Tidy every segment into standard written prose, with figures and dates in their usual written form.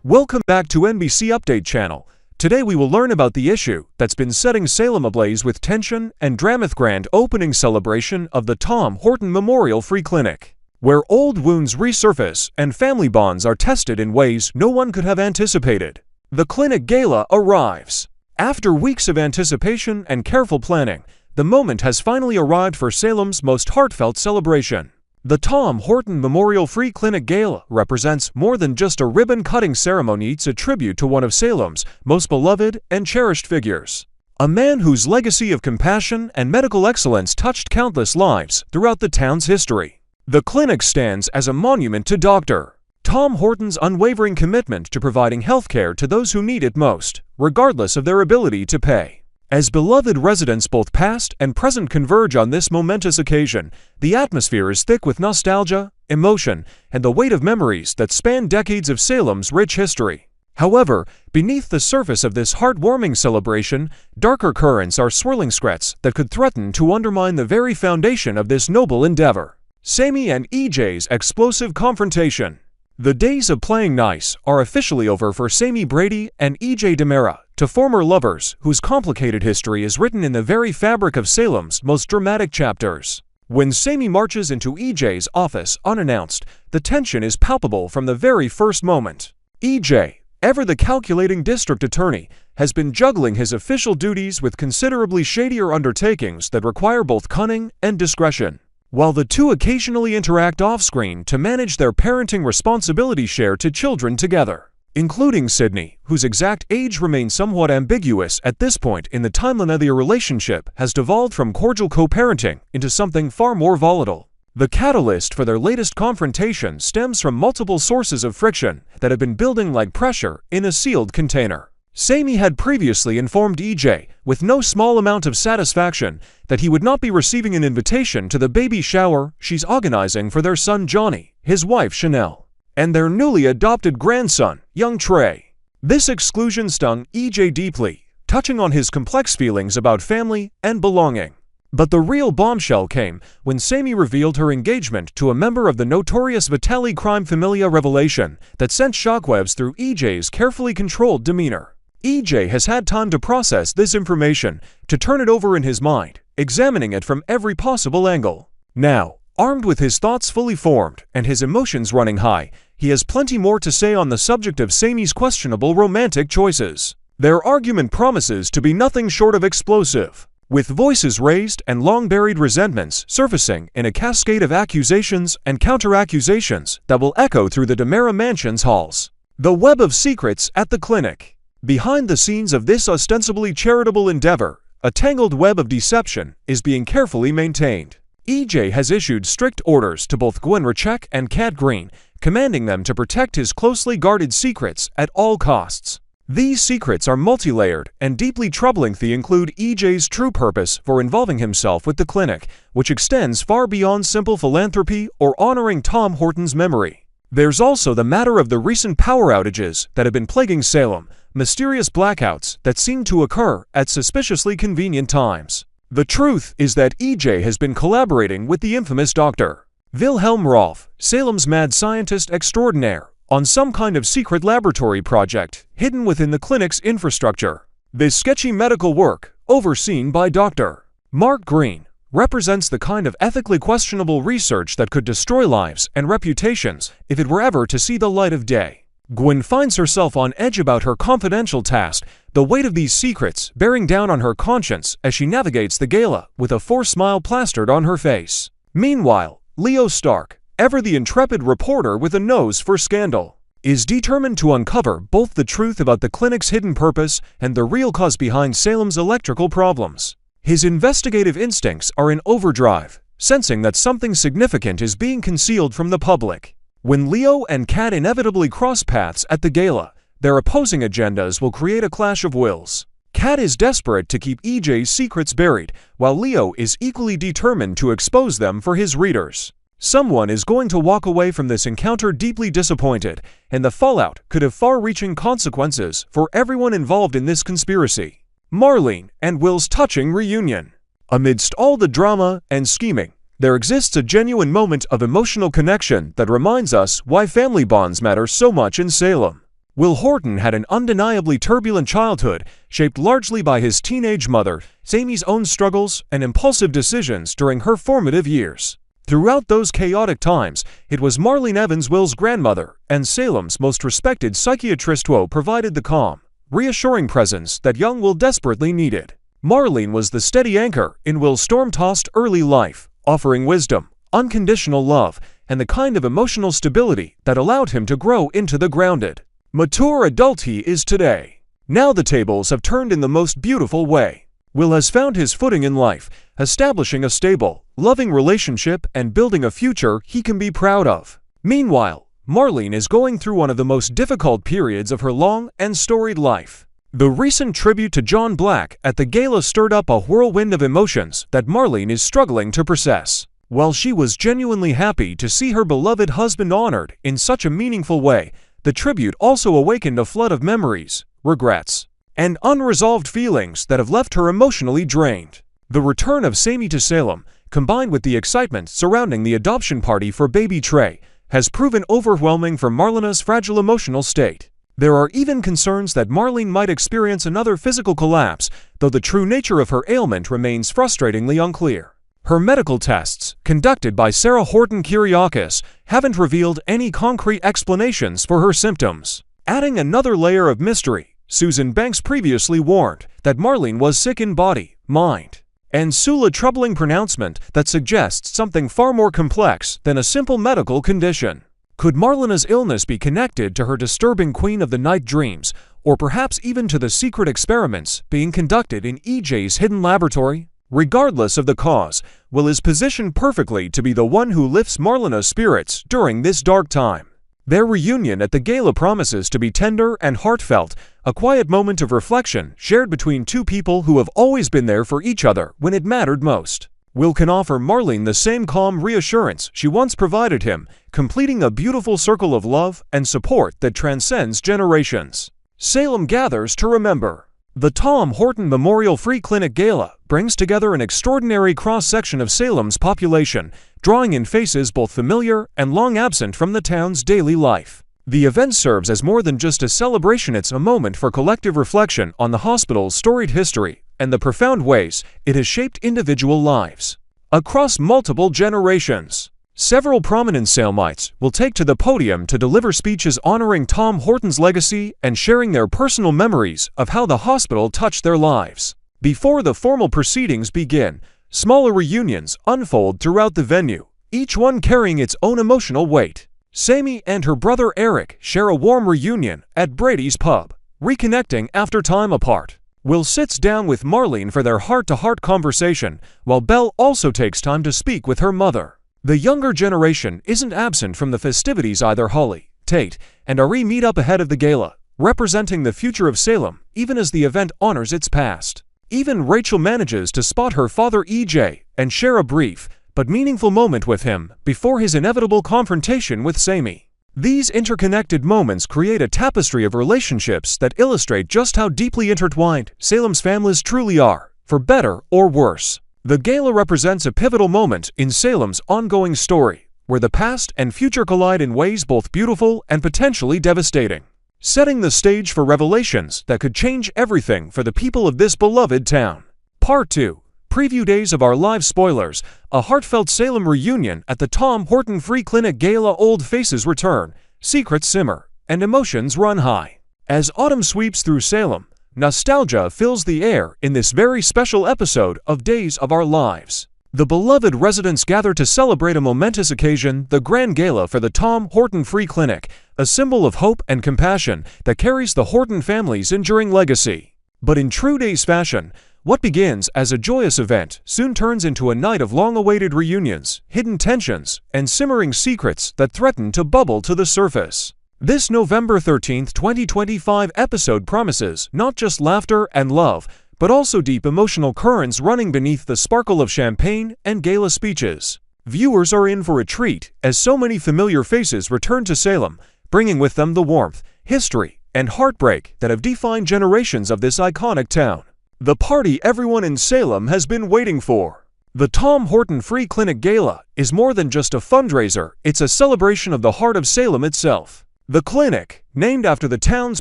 Welcome back to NBC Update channel. Today we will learn about the issue that's been setting Salem ablaze with tension and drama. Grand opening celebration of the Tom Horton Memorial Free Clinic, where old wounds resurface and family bonds are tested in ways no one could have anticipated. The clinic gala arrives. After weeks of anticipation and careful planning, the moment has finally arrived for Salem's most heartfelt celebration. The Tom Horton Memorial Free Clinic Gala represents more than just a ribbon-cutting ceremony. It's a tribute to one of Salem's most beloved and cherished figures. A man whose legacy of compassion and medical excellence touched countless lives throughout the town's history. The clinic stands as a monument to Dr. Tom Horton's unwavering commitment to providing healthcare to those who need it most, regardless of their ability to pay. As beloved residents both past and present converge on this momentous occasion, the atmosphere is thick with nostalgia, emotion, and the weight of memories that span decades of Salem's rich history. However, beneath the surface of this heartwarming celebration, darker currents are swirling screts that could threaten to undermine the very foundation of this noble endeavor. Sami and EJ's explosive confrontation. The days of playing nice are officially over for Sami Brady and EJ Demera, two former lovers whose complicated history is written in the very fabric of Salem's most dramatic chapters. When Sami marches into EJ's office unannounced, the tension is palpable from the very first moment. EJ, ever the calculating district attorney, has been juggling his official duties with considerably shadier undertakings that require both cunning and discretion. While the two occasionally interact off-screen to manage their parenting responsibility share to children together, including Sydney, whose exact age remains somewhat ambiguous at this point in the timeline of their relationship, has devolved from cordial co-parenting into something far more volatile. The catalyst for their latest confrontation stems from multiple sources of friction that have been building like pressure in a sealed container. Sami had previously informed EJ, with no small amount of satisfaction, that he would not be receiving an invitation to the baby shower she's organizing for their son Johnny, his wife Chanel, and their newly adopted grandson, young Trey. This exclusion stung EJ deeply, touching on his complex feelings about family and belonging. But the real bombshell came when Sami revealed her engagement to a member of the notorious Vitali crime familia, revelation that sent shockwaves through EJ's carefully controlled demeanor. EJ has had time to process this information, to turn it over in his mind, examining it from every possible angle. Now, armed with his thoughts fully formed and his emotions running high, he has plenty more to say on the subject of Sami's questionable romantic choices. Their argument promises to be nothing short of explosive, with voices raised and long-buried resentments surfacing in a cascade of accusations and counter-accusations that will echo through the Demera mansion's halls. The web of secrets at the clinic. Behind the scenes of this ostensibly charitable endeavor, a tangled web of deception is being carefully maintained. EJ has issued strict orders to both Gwen Rachek and Kat Green, commanding them to protect his closely guarded secrets at all costs. These secrets are multi-layered and deeply troubling. They include EJ's true purpose for involving himself with the clinic, which extends far beyond simple philanthropy or honoring Tom Horton's memory. There's also the matter of the recent power outages that have been plaguing Salem, mysterious blackouts that seem to occur at suspiciously convenient times. The truth is that EJ has been collaborating with the infamous Dr. Wilhelm Rolf, Salem's mad scientist extraordinaire, on some kind of secret laboratory project hidden within the clinic's infrastructure. This sketchy medical work, overseen by Dr. Mark Green, represents the kind of ethically questionable research that could destroy lives and reputations if it were ever to see the light of day. Gwen finds herself on edge about her confidential task, the weight of these secrets bearing down on her conscience as she navigates the gala with a forced smile plastered on her face. Meanwhile, Leo Stark, ever the intrepid reporter with a nose for scandal, is determined to uncover both the truth about the clinic's hidden purpose and the real cause behind Salem's electrical problems. His investigative instincts are in overdrive, sensing that something significant is being concealed from the public. When Leo and Kat inevitably cross paths at the gala, their opposing agendas will create a clash of wills. Kat is desperate to keep EJ's secrets buried, while Leo is equally determined to expose them for his readers. Someone is going to walk away from this encounter deeply disappointed, and the fallout could have far-reaching consequences for everyone involved in this conspiracy. Marlena and Will's touching reunion. Amidst all the drama and scheming, there exists a genuine moment of emotional connection that reminds us why family bonds matter so much in Salem. Will Horton had an undeniably turbulent childhood, shaped largely by his teenage mother, Sami's own struggles and impulsive decisions during her formative years. Throughout those chaotic times, it was Marlena and Will's grandmother and Salem's most respected psychiatrist who provided the calm, reassuring presence that young Will desperately needed. Marlene was the steady anchor in Will's storm-tossed early life, offering wisdom, unconditional love, and the kind of emotional stability that allowed him to grow into the grounded, mature adult he is today. Now the tables have turned in the most beautiful way. Will has found his footing in life, establishing a stable, loving relationship and building a future he can be proud of. Meanwhile, Marlene is going through one of the most difficult periods of her long and storied life. The recent tribute to John Black at the gala stirred up a whirlwind of emotions that Marlene is struggling to process. While she was genuinely happy to see her beloved husband honored in such a meaningful way, the tribute also awakened a flood of memories, regrets, and unresolved feelings that have left her emotionally drained. The return of Sami to Salem, combined with the excitement surrounding the adoption party for baby Trey, has proven overwhelming for Marlena's fragile emotional state. There are even concerns that Marlene might experience another physical collapse, though the true nature of her ailment remains frustratingly unclear. Her medical tests, conducted by Sarah Horton-Kyriakis, haven't revealed any concrete explanations for her symptoms. Adding another layer of mystery, Susan Banks previously warned that Marlene was sick in body, mind, and Sula troubling pronouncement that suggests something far more complex than a simple medical condition. Could Marlena's illness be connected to her disturbing Queen of the Night dreams, or perhaps even to the secret experiments being conducted in EJ's hidden laboratory? Regardless of the cause, Will is positioned perfectly to be the one who lifts Marlena's spirits during this dark time. Their reunion at the gala promises to be tender and heartfelt, a quiet moment of reflection shared between two people who have always been there for each other when it mattered most. Will can offer Marlene the same calm reassurance she once provided him, completing a beautiful circle of love and support that transcends generations. Salem gathers to remember. The Tom Horton Memorial Free Clinic Gala brings together an extraordinary cross-section of Salem's population, drawing in faces both familiar and long absent from the town's daily life. The event serves as more than just a celebration, it's a moment for collective reflection on the hospital's storied history and the profound ways it has shaped individual lives. Across multiple generations, several prominent Salemites will take to the podium to deliver speeches honoring Tom Horton's legacy and sharing their personal memories of how the hospital touched their lives. Before the formal proceedings begin, smaller reunions unfold throughout the venue, each one carrying its own emotional weight. Sami and her brother Eric share a warm reunion at Brady's pub, reconnecting after time apart. Will sits down with Marlene for their heart-to-heart conversation, while Belle also takes time to speak with her mother. The younger generation isn't absent from the festivities either. Holly, Tate, and Ari meet up ahead of the gala, representing the future of Salem, even as the event honors its past. Even Rachel manages to spot her father EJ and share a brief but meaningful moment with him before his inevitable confrontation with Sami. These interconnected moments create a tapestry of relationships that illustrate just how deeply intertwined Salem's families truly are, for better or worse. The gala represents a pivotal moment in Salem's ongoing story, where the past and future collide in ways both beautiful and potentially devastating, setting the stage for revelations that could change everything for the people of this beloved town. Part 2. Preview Days of Our Lives Spoilers, a heartfelt Salem reunion at the Tom Horton Free Clinic Gala. Old faces return, secrets simmer, and emotions run high. As autumn sweeps through Salem, nostalgia fills the air in this very special episode of Days of Our Lives. The beloved residents gather to celebrate a momentous occasion, the Grand Gala for the Tom Horton Free Clinic, a symbol of hope and compassion that carries the Horton family's enduring legacy. But in true Days fashion, what begins as a joyous event soon turns into a night of long-awaited reunions, hidden tensions, and simmering secrets that threaten to bubble to the surface. This November 13, 2025 episode promises not just laughter and love, but also deep emotional currents running beneath the sparkle of champagne and gala speeches. Viewers are in for a treat as so many familiar faces return to Salem, bringing with them the warmth, history, and heartbreak that have defined generations of this iconic town. The party everyone in Salem has been waiting for. The Tom Horton Free Clinic Gala is more than just a fundraiser, it's a celebration of the heart of Salem itself. The clinic, named after the town's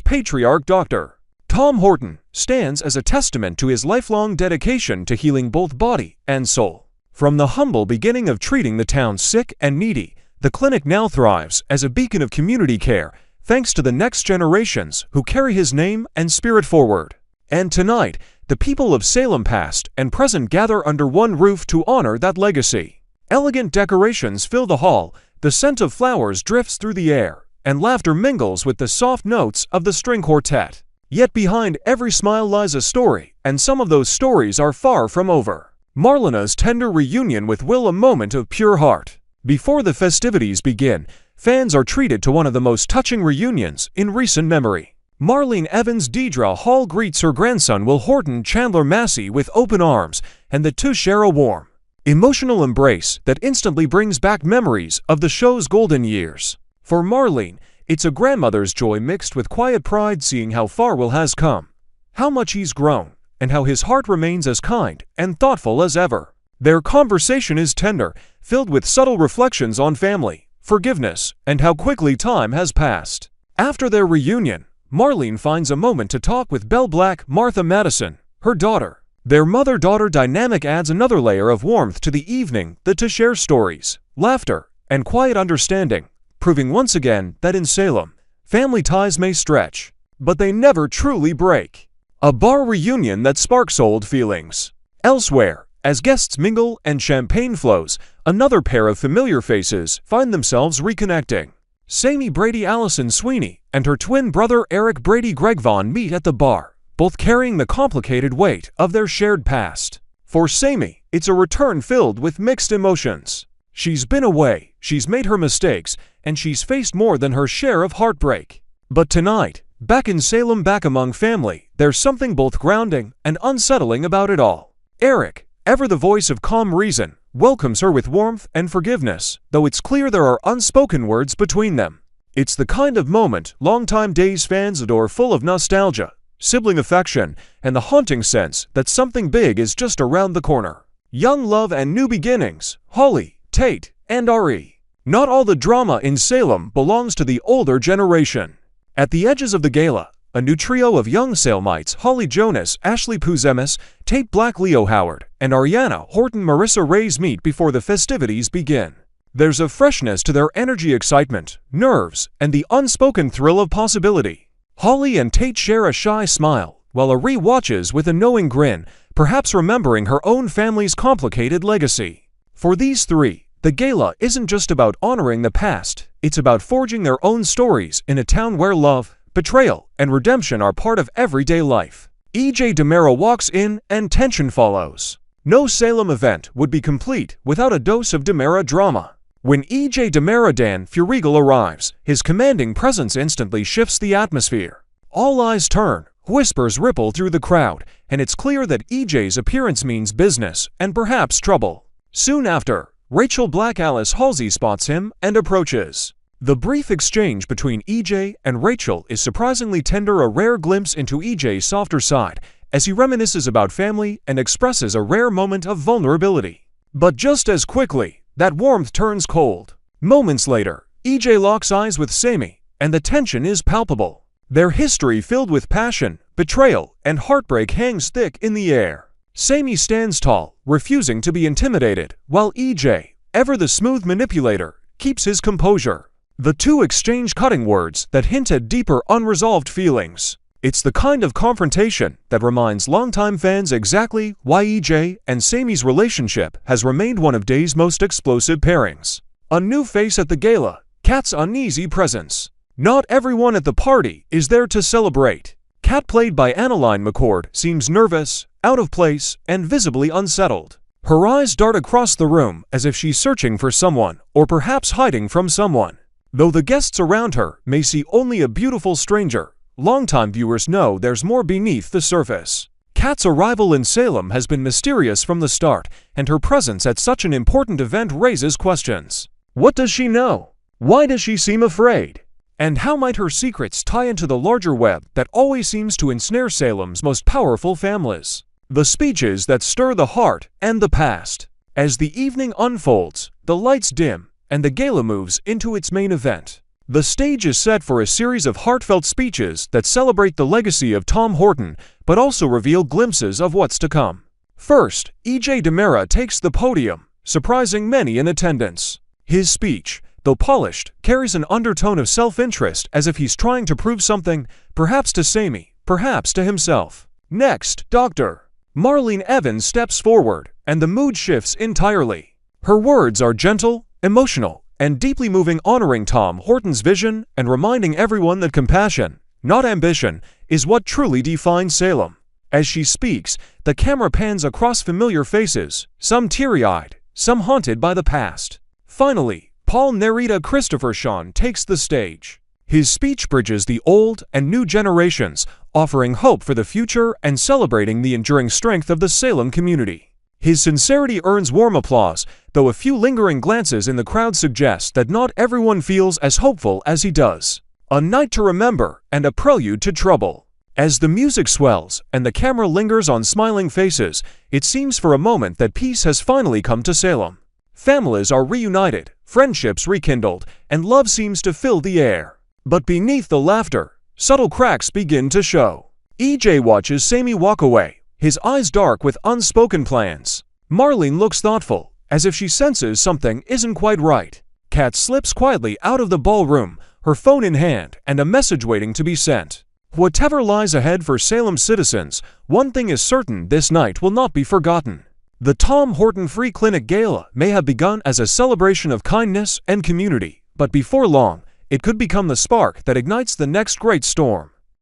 patriarch Dr. Tom Horton, stands as a testament to his lifelong dedication to healing both body and soul. From the humble beginning of treating the town's sick and needy, the clinic now thrives as a beacon of community care, thanks to the next generations who carry his name and spirit forward. And tonight, the people of Salem past and present gather under one roof to honor that legacy. Elegant decorations fill the hall, the scent of flowers drifts through the air, and laughter mingles with the soft notes of the string quartet. Yet behind every smile lies a story, and some of those stories are far from over. Marlena's tender reunion with Will, a moment of pure heart. Before the festivities begin, fans are treated to one of the most touching reunions in recent memory. Marlene Evans Deidre Hall greets her grandson Will Horton Chandler Massey with open arms, and the two share a warm, emotional embrace that instantly brings back memories of the show's golden years. For Marlene, it's a grandmother's joy mixed with quiet pride, seeing how far Will has come, how much he's grown, and how his heart remains as kind and thoughtful as ever. Their conversation is tender, filled with subtle reflections on family, forgiveness, and how quickly time has passed. After their reunion, Marlene finds a moment to talk with Belle Black Martha Madison, her daughter. Their mother-daughter dynamic adds another layer of warmth to the evening, to share stories, laughter, and quiet understanding, proving once again that in Salem, family ties may stretch, but they never truly break. A bar reunion that sparks old feelings. Elsewhere, as guests mingle and champagne flows, another pair of familiar faces find themselves reconnecting. Sami Brady Allison Sweeney and her twin brother Eric Brady Greg Vaughn meet at the bar, both carrying the complicated weight of their shared past. For Sami, it's a return filled with mixed emotions. She's been away, she's made her mistakes, and she's faced more than her share of heartbreak. But tonight, back in Salem, back among family, there's something both grounding and unsettling about it all. Eric, ever the voice of calm reason, welcomes her with warmth and forgiveness, though it's clear there are unspoken words between them. It's the kind of moment longtime Days fans adore, full of nostalgia, sibling affection, and the haunting sense that something big is just around the corner. Young love and new beginnings, Holly, Tate, and Ari. Not all the drama in Salem belongs to the older generation. At the edges of the gala, a new trio of young Salemites, Holly Jonas, Ashley Puzemis, Tate Black, Leo Howard, and Ariana Horton Marissa Reyes meet before the festivities begin. There's a freshness to their energy, excitement, nerves, and the unspoken thrill of possibility. Holly and Tate share a shy smile, while Ari watches with a knowing grin, perhaps remembering her own family's complicated legacy. For these three, the gala isn't just about honoring the past, it's about forging their own stories in a town where love, betrayal, and redemption are part of everyday life. EJ DiMera walks in and tension follows. No Salem event would be complete without a dose of DiMera drama. When EJ DiMera Dan Furigal arrives, his commanding presence instantly shifts the atmosphere. All eyes turn, whispers ripple through the crowd, and it's clear that EJ's appearance means business and perhaps trouble. Soon after, Rachel Black Alice Halsey spots him and approaches. The brief exchange between EJ and Rachel is surprisingly tender, a rare glimpse into EJ's softer side, as he reminisces about family and expresses a rare moment of vulnerability. But just as quickly, that warmth turns cold. Moments later, EJ locks eyes with Sami, and the tension is palpable. Their history, filled with passion, betrayal, and heartbreak, hangs thick in the air. Sami stands tall, refusing to be intimidated, while EJ, ever the smooth manipulator, keeps his composure. The two exchange cutting words that hint at deeper unresolved feelings. It's the kind of confrontation that reminds longtime fans exactly why EJ and Sami's relationship has remained one of Day's most explosive pairings. A new face at the gala, Kat's uneasy presence. Not everyone at the party is there to celebrate. Kat, played by Annalyn McCord, seems nervous, out of place, and visibly unsettled. Her eyes dart across the room as if she's searching for someone, or perhaps hiding from someone. Though the guests around her may see only a beautiful stranger, longtime viewers know there's more beneath the surface. Kat's arrival in Salem has been mysterious from the start, and her presence at such an important event raises questions. What does she know? Why does she seem afraid? And how might her secrets tie into the larger web that always seems to ensnare Salem's most powerful families? The speeches that stir the heart and the past. As the evening unfolds, the lights dim, and the gala moves into its main event. The stage is set for a series of heartfelt speeches that celebrate the legacy of Tom Horton, but also reveal glimpses of what's to come. First, EJ takes the podium, surprising many in attendance. His speech, though polished, carries an undertone of self-interest as if he's trying to prove something, perhaps to Sami, perhaps to himself. Next, Dr. Marlena steps forward, and the mood shifts entirely. Her words are gentle, emotional, and deeply moving, honoring Tom Horton's vision and reminding everyone that compassion, not ambition, is what truly defines Salem. As she speaks, the camera pans across familiar faces, some teary-eyed, some haunted by the past. Finally, Paul narrator Christopher Sean takes the stage. His speech bridges the old and new generations, offering hope for the future and celebrating the enduring strength of the Salem community. His sincerity earns warm applause, though a few lingering glances in the crowd suggest that not everyone feels as hopeful as he does. A night to remember and a prelude to trouble. As the music swells and the camera lingers on smiling faces, it seems for a moment that peace has finally come to Salem. Families are reunited, friendships rekindled, and love seems to fill the air. But beneath the laughter, subtle cracks begin to show. EJ watches Sami walk away, his eyes dark with unspoken plans. Marlene looks thoughtful, as if she senses something isn't quite right. Kat slips quietly out of the ballroom, her phone in hand and a message waiting to be sent. Whatever lies ahead for Salem citizens, one thing is certain: this night will not be forgotten. The Tom Horton Free Clinic Gala may have begun as a celebration of kindness and community, but before long, it could become the spark that ignites the next great storm.